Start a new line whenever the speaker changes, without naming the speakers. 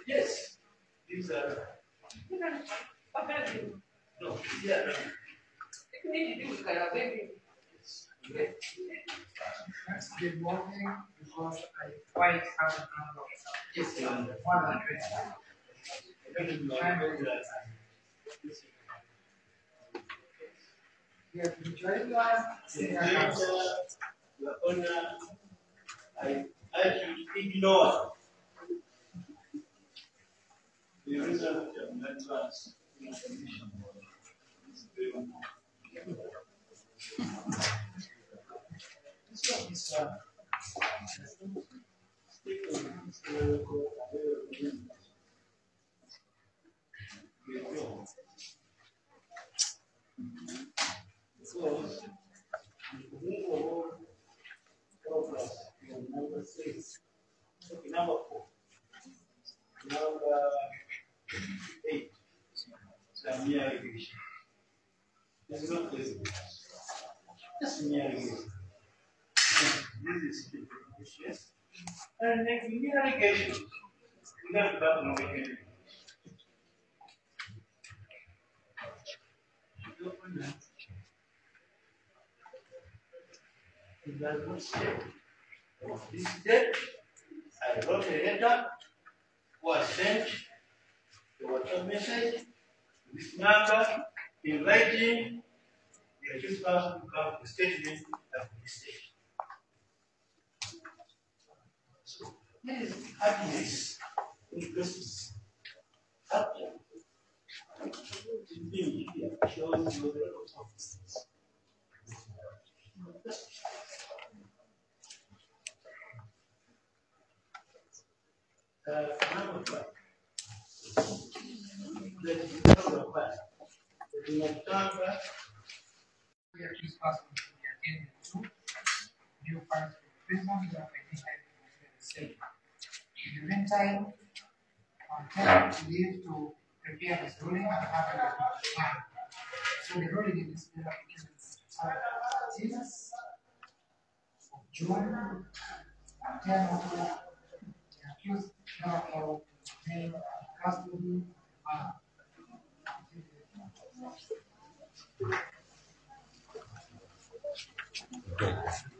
Yes, these are. No, yeah.
Good morning, because I quite have a number of yes, 100. You have enjoyed us.
Your Honor, I should ignore the result of members' information. So, number 6, okay, number 4, number 8, Samia irrigation. This is not this. Just mere irrigation. This is yes. And next, irrigation. We have to talk about irrigation. This day, I wrote a letter, was sent the WhatsApp message, this number, inviting the accused person to come to statement at this stage. So, this is happiness in Christmas. Happiness. Being here shows you a lot of distance. Number 5. That is number 5. The October.
We are accused person to be attended to. New parts of the prison are identified the same. In the meantime, I'm trying to leave to prepare this ruling and have a plan. So the ruling in this application is 13th of June, 10 o'clock. The accused now remain in custody.
Okay.